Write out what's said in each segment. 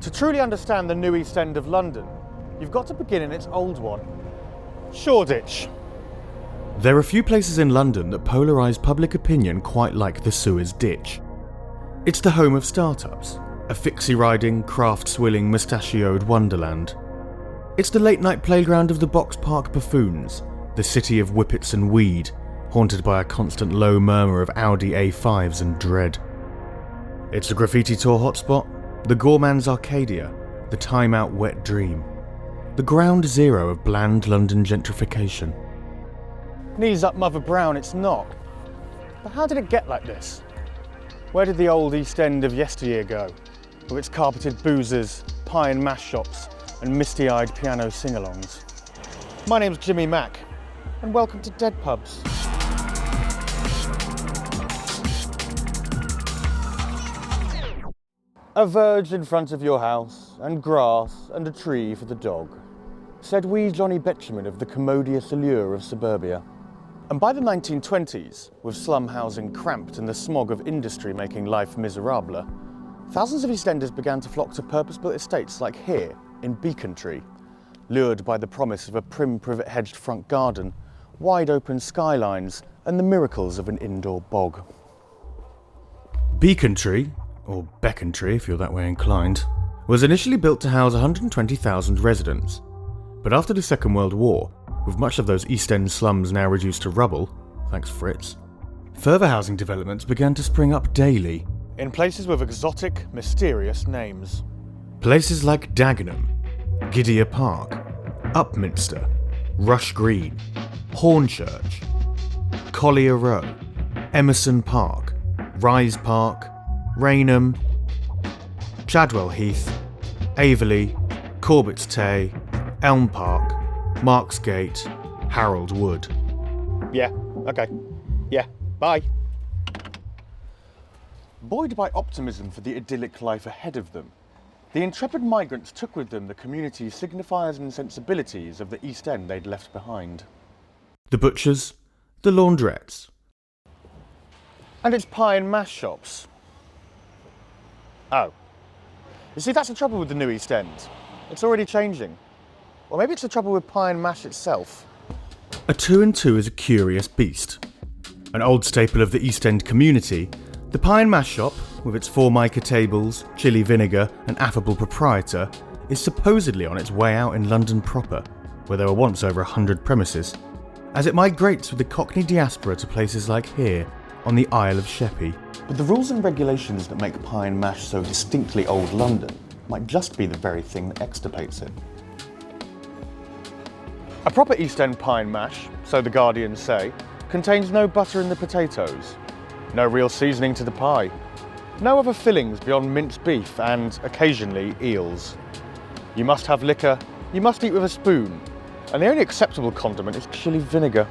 To truly understand the new East End of London, you've got to begin in its old one, Shoreditch. There are few places in London that polarise public opinion quite like the Suez Ditch. It's the home of startups, a fixie-riding, craft-swilling, mustachioed wonderland. It's the late-night playground of the Box Park buffoons, the city of whippets and weed, haunted by a constant low murmur of Audi A5s and dread. It's the graffiti tour hotspot, the Gorman's Arcadia, the time-out wet dream, the ground zero of bland London gentrification. Knees up Mother Brown, it's not. But how did it get like this? Where did the old East End of yesteryear go, with its carpeted boozers, pie and mash shops, and misty-eyed piano sing-alongs? My name's Jimmy Mack, and welcome to Dead Pubs. A verge in front of your house, and grass, and a tree for the dog, said wee Johnny Betjeman of the commodious allure of suburbia. And by the 1920s, with slum housing cramped and the smog of industry making life miserable, thousands of EastEnders began to flock to purpose-built estates like here in Beacon Tree, lured by the promise of a prim privet-hedged front garden, wide-open skylines, and the miracles of an indoor bog. Beacon Tree, or Beacon Tree if you're that way inclined, was initially built to house 120,000 residents. But after the Second World War, with much of those East End slums now reduced to rubble, thanks Fritz, further housing developments began to spring up daily. In places with exotic, mysterious names. Places like Dagenham, Gidea Park, Upminster, Rush Green, Hornchurch, Collier Row, Emerson Park, Rise Park, Rainham, Chadwell Heath, Averley, Corbett's Tay, Elm Park, Marksgate, Harold Wood. Yeah, okay. Yeah, bye. Buoyed by optimism for the idyllic life ahead of them, the intrepid migrants took with them the community's signifiers and sensibilities of the East End they'd left behind. The butchers, the laundrettes. And its pie and mash shops. Oh. You see, that's the trouble with the new East End. It's already changing. Or maybe it's the trouble with pie and mash itself. A 2 and 2 is a curious beast. An old staple of the East End community, the pie and mash shop, with its formica tables, chilli vinegar and affable proprietor, is supposedly on its way out in London proper, where there were once over 100 premises, as it migrates with the Cockney diaspora to places like here, on the Isle of Sheppey. But the rules and regulations that make pie and mash so distinctly old London might just be the very thing that extirpates it. A proper East End pie and mash, so the Guardians say, contains no butter in the potatoes, no real seasoning to the pie, no other fillings beyond minced beef and, occasionally, eels. You must have liquor, you must eat with a spoon, and the only acceptable condiment is chili vinegar.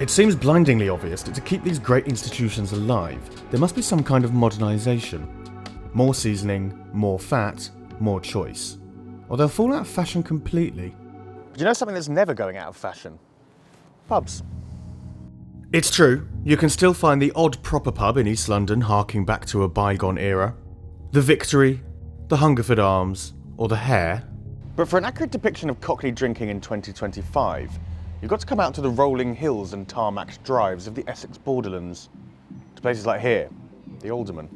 It seems blindingly obvious that to keep these great institutions alive, there must be some kind of modernisation. More seasoning, more fat, more choice. Or they'll fall out of fashion completely. But you know something that's never going out of fashion? Pubs. It's true, you can still find the odd proper pub in East London harking back to a bygone era. The Victory, the Hungerford Arms, or the Hare. But for an accurate depiction of Cockney drinking in 2025, you've got to come out to the rolling hills and tarmacked drives of the Essex borderlands, to places like here, the Alderman.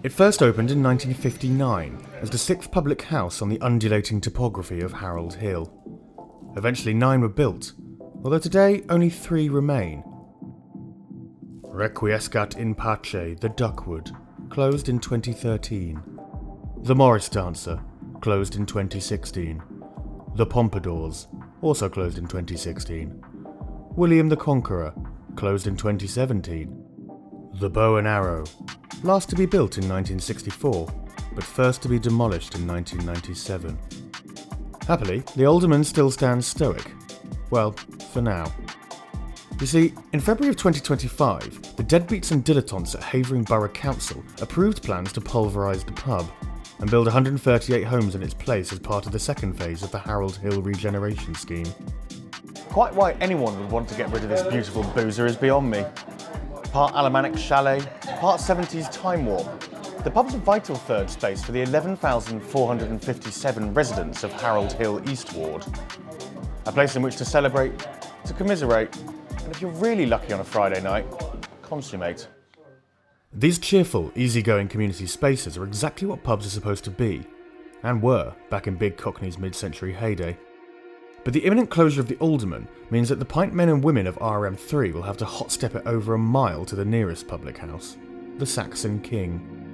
It first opened in 1959 as the 6th public house on the undulating topography of Harold Hill. Eventually 9 were built, although today only 3 remain. Requiescat in Pace, the Duckwood, closed in 2013. The Morris Dancer, closed in 2016. The Pompadours, also closed in 2016. William the Conqueror, closed in 2017. The Bow and Arrow, last to be built in 1964, but first to be demolished in 1997. Happily, the Alderman still stands stoic. Well, for now. You see, in February of 2025, the deadbeats and dilettantes at Havering Borough Council approved plans to pulverise the pub and build 138 homes in its place as part of the second phase of the Harold Hill regeneration scheme. Quite why anyone would want to get rid of this beautiful boozer is beyond me. Part Alemannic chalet, part 70s time warp. the pub's a vital third space for the 11,457 residents of Harold Hill East Ward. A place in which to celebrate, to commiserate, and if you're really lucky on a Friday night, consummate. These cheerful, easygoing community spaces are exactly what pubs are supposed to be, and were back in Big Cockney's mid-century heyday. But the imminent closure of the Alderman means that the pint men and women of RM3 will have to hot step it over a mile to the nearest public house, the Saxon King.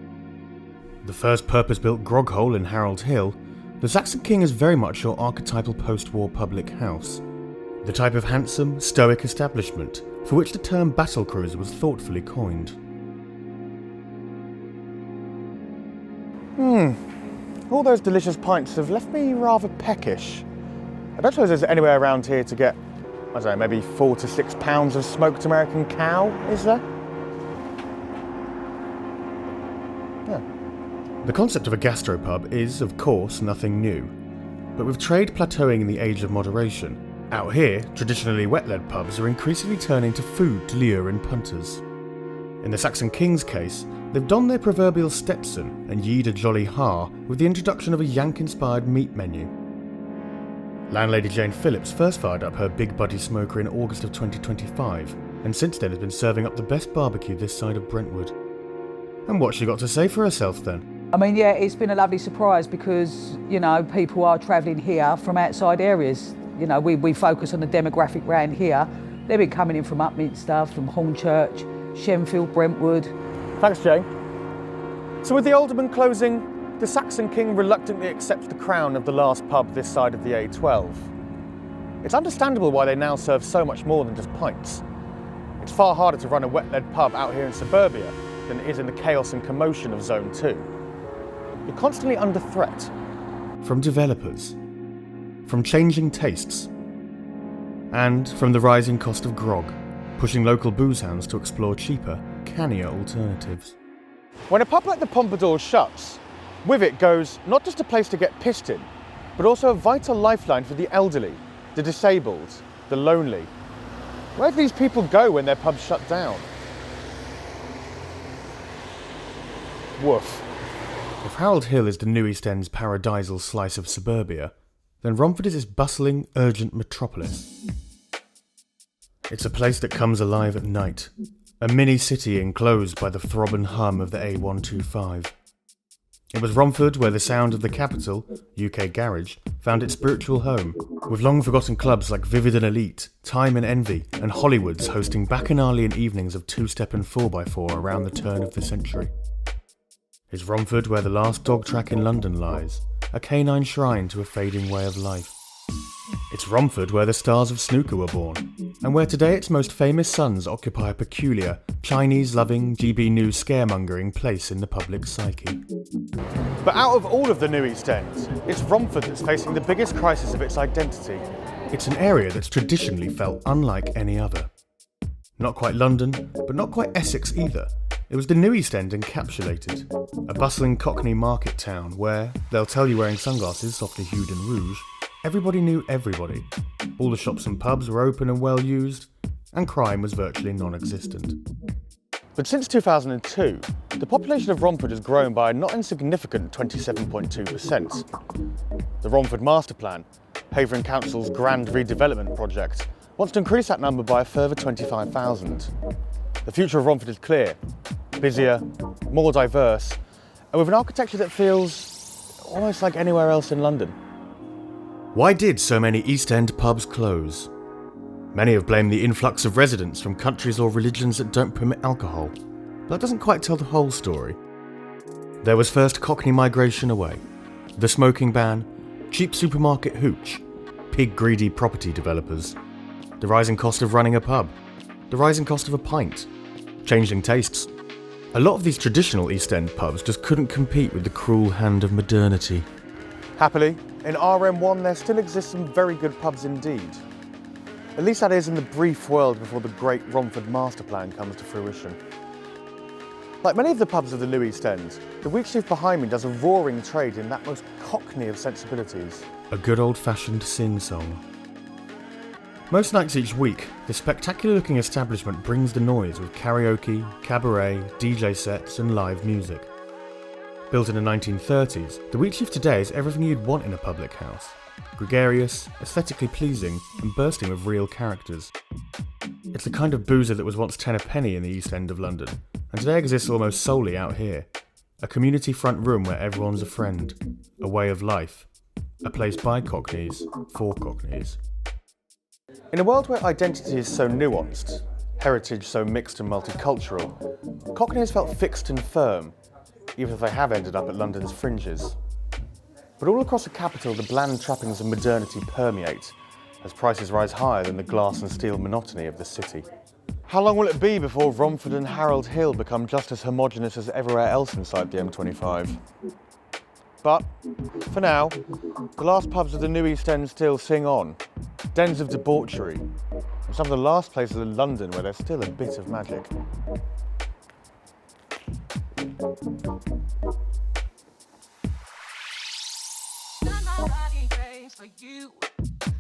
The first purpose-built grog hole in Harold Hill, the Saxon King is very much your archetypal post-war public house. The type of handsome, stoic establishment for which the term battle cruiser was thoughtfully coined. All those delicious pints have left me rather peckish. I don't suppose there's anywhere around here to get, I don't know, maybe 4 to 6 pounds of smoked American cow, is there? Yeah. The concept of a gastropub is, of course, nothing new. But with trade plateauing in the age of moderation, out here, traditionally wet-led pubs are increasingly turning to food to lure in punters. In the Saxon King's case, they've donned their proverbial Stetson and yeed a jolly ha with the introduction of a Yank-inspired meat menu. Landlady Jane Phillips first fired up her Big Buddy smoker in August of 2025, and since then has been serving up the best barbecue this side of Brentwood. And what's she got to say for herself then? I mean, yeah, it's been a lovely surprise because, you know, people are travelling here from outside areas. You know, we focus on the demographic round here. They've been coming in from Upminster, from Hornchurch, Shenfield, Brentwood. Thanks, Jane. So with the Alderman closing, the Saxon King reluctantly accepts the crown of the last pub this side of the A12. It's understandable why they now serve so much more than just pints. It's far harder to run a wet-led pub out here in suburbia than it is in the chaos and commotion of Zone 2. You're constantly under threat. From developers, from changing tastes, and from the rising cost of grog, pushing local booze hounds to explore cheaper, cannier alternatives. When a pub like the Pompadour shuts, with it goes not just a place to get pissed in, but also a vital lifeline for the elderly, the disabled, the lonely. Where do these people go when their pubs shut down? Woof. If Harold Hill is the New East End's paradisal slice of suburbia, then Romford is its bustling, urgent metropolis. It's a place that comes alive at night, a mini-city enclosed by the throb and hum of the A125. It was Romford where the sound of the capital, UK Garage, found its spiritual home, with long-forgotten clubs like Vivid and Elite, Time and Envy, and Hollywood's hosting bacchanalian evenings of two-step and 4x4 around the turn of the century. It's Romford where the last dog track in London lies, a canine shrine to a fading way of life. It's Romford where the stars of snooker were born, and where today its most famous sons occupy a peculiar, Chinese-loving, GB News scaremongering place in the public psyche. But out of all of the New East End, it's Romford that's facing the biggest crisis of its identity. It's an area that's traditionally felt unlike any other. Not quite London, but not quite Essex either. It was the New East End encapsulated, a bustling Cockney market town where, they'll tell you wearing sunglasses softly hued in rouge, everybody knew everybody. All the shops and pubs were open and well used, and crime was virtually non-existent. But since 2002, the population of Romford has grown by a not insignificant 27.2%. The Romford Master Plan, Havering Council's grand redevelopment project, wants to increase that number by a further 25,000. The future of Romford is clear, busier, more diverse, and with an architecture that feels almost like anywhere else in London. Why did so many East End pubs close? Many have blamed the influx of residents from countries or religions that don't permit alcohol, but that doesn't quite tell the whole story. There was first Cockney migration away, the smoking ban, cheap supermarket hooch, pig-greedy property developers, the rising cost of running a pub, the rising cost of a pint, changing tastes. A lot of these traditional East End pubs just couldn't compete with the cruel hand of modernity. Happily, in RM1 there still exists some very good pubs indeed. At least that is in the brief world before the great Romford Master Plan comes to fruition. Like many of the pubs of the New East End, the weak shift behind me does a roaring trade in that most Cockney of sensibilities. A good old-fashioned sing-song. Most nights each week, this spectacular-looking establishment brings the noise with karaoke, cabaret, DJ sets and live music. Built in the 1930s, the Wheatleaf today is everything you'd want in a public house. Gregarious, aesthetically pleasing, and bursting with real characters. It's the kind of boozer that was once 10 a penny in the East End of London, and today exists almost solely out here. A community front room where everyone's a friend, a way of life, a place by Cockneys, for Cockneys. In a world where identity is so nuanced, heritage so mixed and multicultural, Cockney has felt fixed and firm, even if they have ended up at London's fringes. But all across the capital, the bland trappings of modernity permeate, as prices rise higher than the glass and steel monotony of the city. How long will it be before Romford and Harold Hill become just as homogenous as everywhere else inside the M25? But, for now, the last pubs of the New East End still sing on, dens of debauchery, and some of the last places in London where there's still a bit of magic. My body craves for you.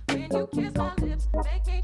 When you kiss my lips, make me